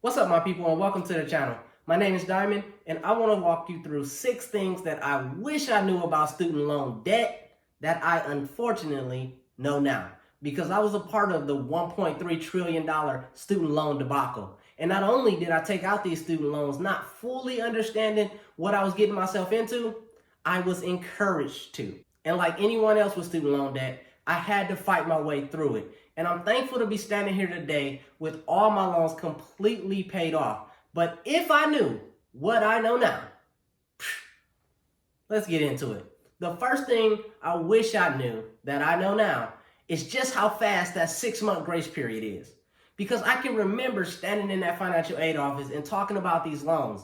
What's up, my people, and welcome to the channel. My name is Diamond, and I want to walk you through 6 things that I wish I knew about student loan debt that I unfortunately know now, because I was a part of the $1.3 trillion student loan debacle. And not only did I take out these student loans not fully understanding what I was getting myself into, I was encouraged to. And like anyone else with student loan debt, I had to fight my way through it. And I'm thankful to be standing here today with all my loans completely paid off. But if I knew what I know now, let's get into it. The first thing I wish I knew that I know now is just how fast that 6-month grace period is. Because I can remember standing in that financial aid office and talking about these loans.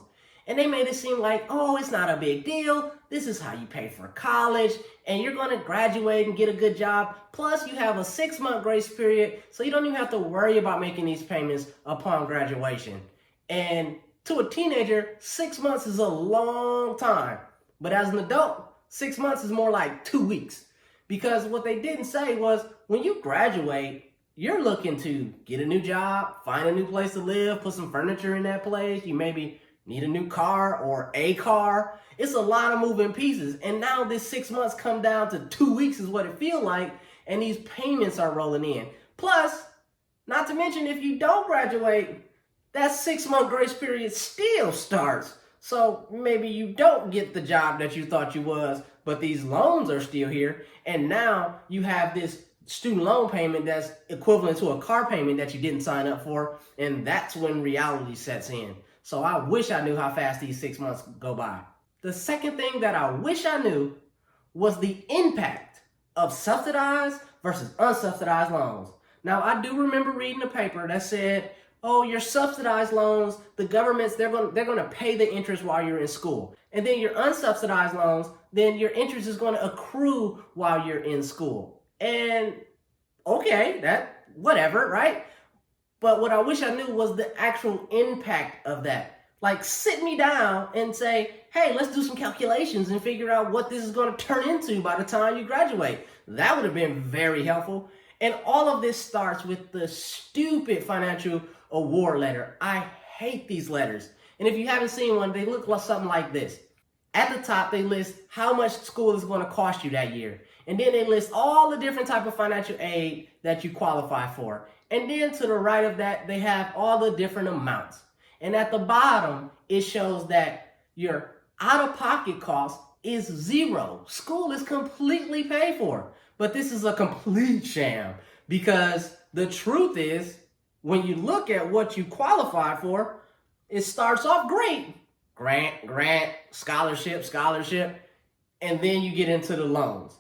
And they made it seem like, oh, it's not a big deal. This is how you pay for college, and you're going to graduate and get a good job. Plus, you have a 6-month grace period, so you don't even have to worry about making these payments upon graduation. And to a teenager, 6 months is a long time. But as an adult, 6 months is more like 2 weeks. Because what they didn't say was, when you graduate, you're looking to get a new job, find a new place to live, put some furniture in that place. You maybe need a new car or a car. It's a lot of moving pieces. And now this 6 months come down to 2 weeks is what it feels like. And these payments are rolling in. Plus, not to mention, if you don't graduate, that 6-month grace period still starts. So maybe you don't get the job that you thought you was, but these loans are still here. And now you have this student loan payment that's equivalent to a car payment that you didn't sign up for. And that's when reality sets in. So I wish I knew how fast these 6 months go by. The second thing that I wish I knew was the impact of subsidized versus unsubsidized loans. Now, I do remember reading a paper that said, oh, your subsidized loans, the governments, they're going to pay the interest while you're in school. And then your unsubsidized loans, then your interest is going to accrue while you're in school. And okay, that whatever, right? But what I wish I knew was the actual impact of that. Like, sit me down and say, hey, let's do some calculations and figure out what this is going to turn into by the time you graduate. That would have been very helpful. And all of this starts with the stupid financial award letter. I hate these letters. And if you haven't seen one, they look like something like this. At the top, they list how much school is going to cost you that year. And then they list all the different type of financial aid that you qualify for. And then to the right of that, they have all the different amounts. And at the bottom, it shows that your out-of-pocket cost is 0. School is completely paid for. But this is a complete sham, because the truth is, when you look at what you qualify for, it starts off great. Grant, scholarship, and then you get into the loans.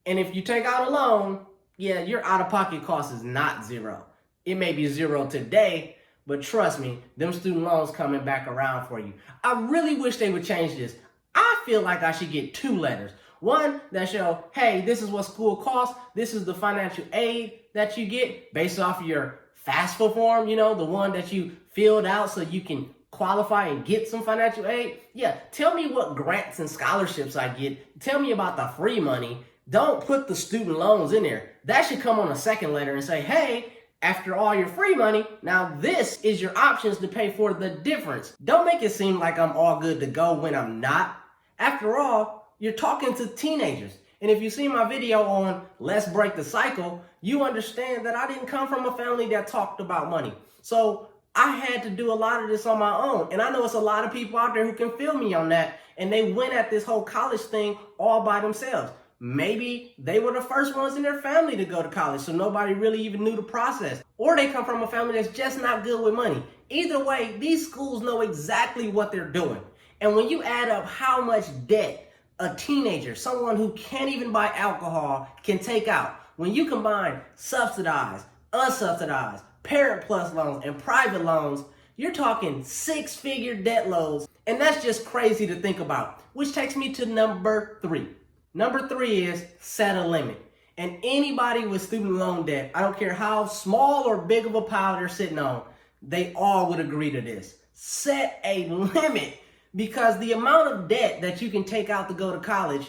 And if you take out a loan, yeah, your out-of-pocket cost is not 0. It may be 0 today, but trust me, them student loans coming back around for you. I really wish they would change this. I feel like I should get 2 letters. One that show, hey, this is what school costs. This is the financial aid that you get based off your FAFSA form, the one that you filled out so you can qualify and get some financial aid. Yeah, tell me what grants and scholarships I get. Tell me about the free money. Don't put the student loans in there. That should come on a second letter and say, hey, after all your free money, now this is your options to pay for the difference. Don't make it seem like I'm all good to go when I'm not. After all, you're talking to teenagers. And if you see my video on Let's Break the Cycle, you understand that I didn't come from a family that talked about money. So I had to do a lot of this on my own. And I know it's a lot of people out there who can feel me on that. And they went at this whole college thing all by themselves. Maybe they were the first ones in their family to go to college, so nobody really even knew the process. Or they come from a family that's just not good with money. Either way, these schools know exactly what they're doing. And when you add up how much debt a teenager, someone who can't even buy alcohol, can take out, when you combine subsidized, unsubsidized, parent plus loans, and private loans, you're talking 6-figure debt loads. And that's just crazy to think about, which takes me to number 3. Number 3 is set a limit. And anybody with student loan debt, I don't care how small or big of a pile they're sitting on, they all would agree to this. Set a limit, because the amount of debt that you can take out to go to college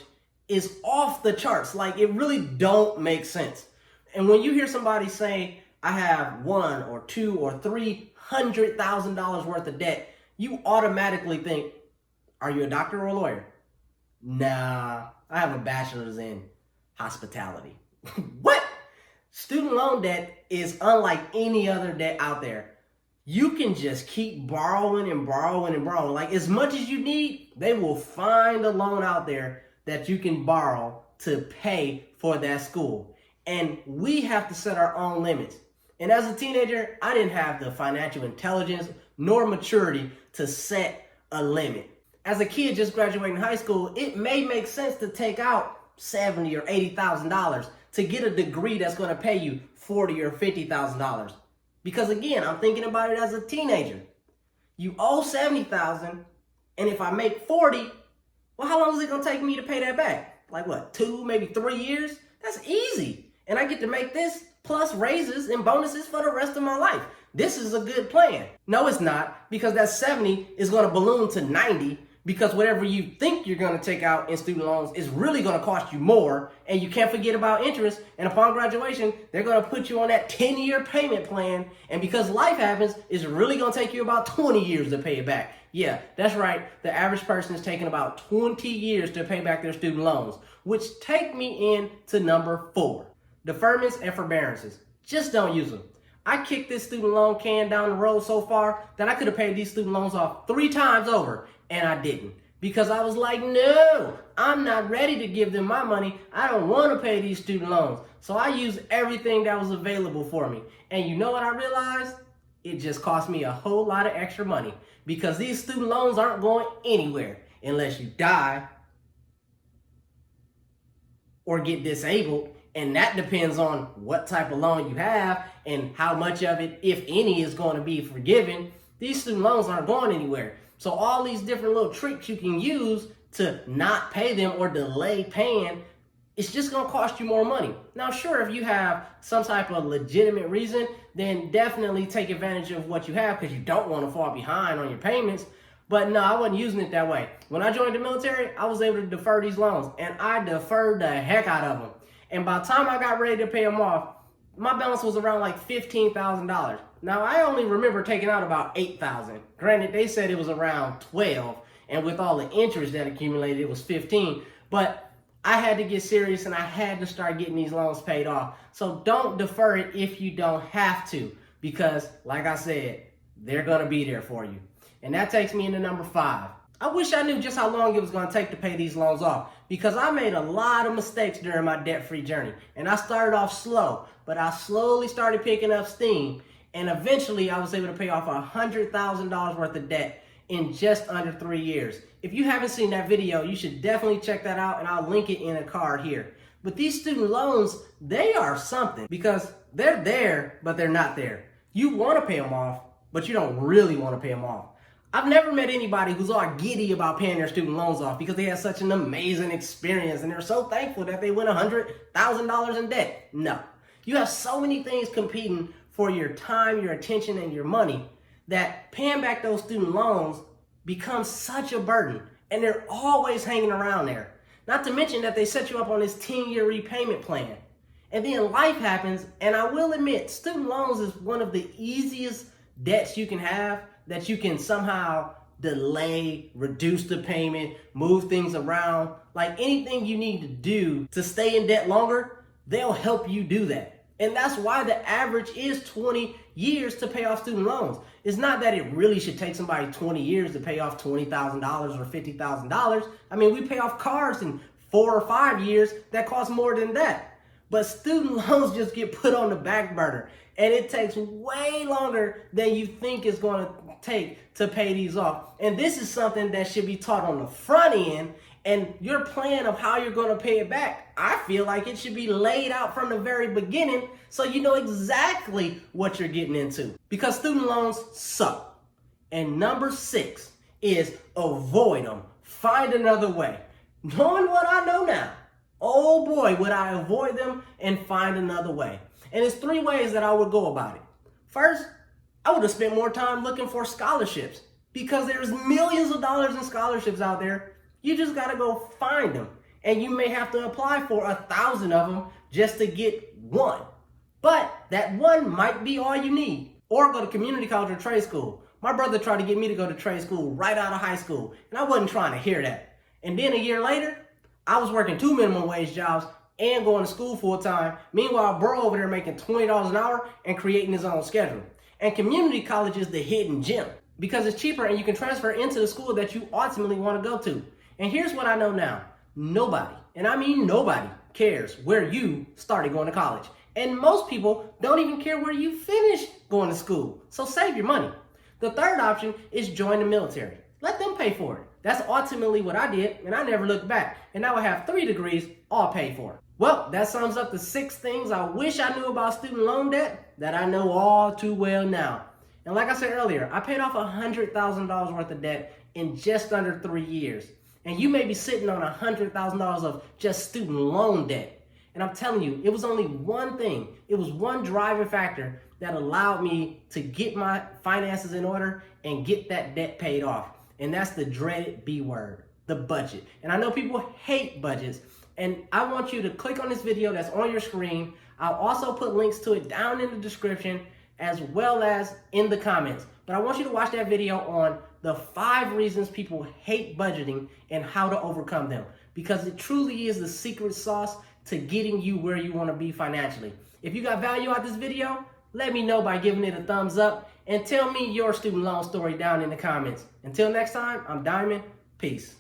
is off the charts. Like, it really don't make sense. And when you hear somebody say, I have 1 or 2 or 3 $100,000 worth of debt, you automatically think, are you a doctor or a lawyer? Nah, I have a bachelor's in hospitality. What? Student loan debt is unlike any other debt out there. You can just keep borrowing and borrowing and borrowing. Like, as much as you need, they will find a loan out there that you can borrow to pay for that school. And we have to set our own limits. And as a teenager, I didn't have the financial intelligence nor maturity to set a limit. As a kid just graduating high school, it may make sense to take out $70,000 or $80,000 to get a degree that's going to pay you $40,000 or $50,000. Because again, I'm thinking about it as a teenager. You owe $70,000, and if I make $40,000, well, how long is it going to take me to pay that back? Like what, 2, maybe 3 years? That's easy. And I get to make this plus raises and bonuses for the rest of my life. This is a good plan. No, it's not, because that 70 is going to balloon to 90, because whatever you think you're going to take out in student loans is really going to cost you more, and you can't forget about interest. And upon graduation, they're going to put you on that 10-year payment plan, and because life happens, it's really going to take you about 20 years to pay it back. Yeah, that's right. The average person is taking about 20 years to pay back their student loans, which take me into number 4, deferments and forbearances. Just don't use them. I kicked this student loan can down the road so far that I could have paid these student loans off 3 times over, and I didn't. Because I was like, no, I'm not ready to give them my money. I don't want to pay these student loans. So I used everything that was available for me. And you know what I realized? It just cost me a whole lot of extra money, because these student loans aren't going anywhere unless you die or get disabled. And that depends on what type of loan you have and how much of it, if any, is going to be forgiven. These student loans aren't going anywhere. So all these different little tricks you can use to not pay them or delay paying, it's just going to cost you more money. Now, sure, if you have some type of legitimate reason, then definitely take advantage of what you have, because you don't want to fall behind on your payments. But no, I wasn't using it that way. When I joined the military, I was able to defer these loans, and I deferred the heck out of them. And by the time I got ready to pay them off, my balance was around like $15,000. Now, I only remember taking out about $8,000. Granted, they said it was around 12, and with all the interest that accumulated, it was 15. But I had to get serious, and I had to start getting these loans paid off. So don't defer it if you don't have to, because like I said, they're going to be there for you. And that takes me into number 5. I wish I knew just how long it was going to take to pay these loans off, because I made a lot of mistakes during my debt-free journey. And I started off slow, but I slowly started picking up steam. And eventually I was able to pay off $100,000 worth of debt in just under 3 years. If you haven't seen that video, you should definitely check that out, and I'll link it in a card here. But these student loans, they are something, because they're there, but they're not there. You want to pay them off, but you don't really want to pay them off. I've never met anybody who's all giddy about paying their student loans off because they had such an amazing experience and they're so thankful that they went $100,000 in debt. No. You have so many things competing for your time, your attention, and your money that paying back those student loans becomes such a burden, and they're always hanging around there. Not to mention that they set you up on this 10-year repayment plan. And then life happens, and I will admit, student loans is one of the easiest debts you can have, that you can somehow delay, reduce the payment, move things around. Like anything you need to do to stay in debt longer, they'll help you do that. And that's why the average is 20 years to pay off student loans. It's not that it really should take somebody 20 years to pay off $20,000 or $50,000. I mean, we pay off cars in 4 or 5 years that cost more than that. But student loans just get put on the back burner, and it takes way longer than you think it's going to take to pay these off. And this is something that should be taught on the front end, and your plan of how you're going to pay it back, I feel like it should be laid out from the very beginning so you know exactly what you're getting into. Because student loans suck. And number 6 is avoid them. Find another way. Knowing what I know now, oh boy, would I avoid them and find another way. And there's 3 ways that I would go about it. First, I would have spent more time looking for scholarships, because there's millions of dollars in scholarships out there. You just got to go find them. And you may have to apply for 1,000 of them just to get one. But that one might be all you need. or go to community college or trade school. My brother tried to get me to go to trade school right out of high school, and I wasn't trying to hear that. And then a year later, I was working 2 minimum wage jobs and going to school full time. Meanwhile, bro over there making $20 an hour and creating his own schedule. And community college is the hidden gem because it's cheaper and you can transfer into the school that you ultimately want to go to. And here's what I know now. Nobody, and I mean nobody, cares where you started going to college. And most people don't even care where you finished going to school. So save your money. The third option is join the military. Let them pay for it. That's ultimately what I did, and I never looked back. And now I have 3 degrees, all paid for. Well, that sums up the 6 things I wish I knew about student loan debt that I know all too well now. And like I said earlier, I paid off $100,000 worth of debt in just under 3 years. And you may be sitting on $100,000 of just student loan debt. And I'm telling you, it was only one thing. It was one driving factor that allowed me to get my finances in order and get that debt paid off. And that's the dreaded B word, the budget. And I know people hate budgets. And I want you to click on this video that's on your screen. I'll also put links to it down in the description as well as in the comments. But I want you to watch that video on the 5 reasons people hate budgeting and how to overcome them. Because it truly is the secret sauce to getting you where you want to be financially. If you got value out of this video, let me know by giving it a thumbs up and tell me your student loan story down in the comments. Until next time, I'm Diamond. Peace.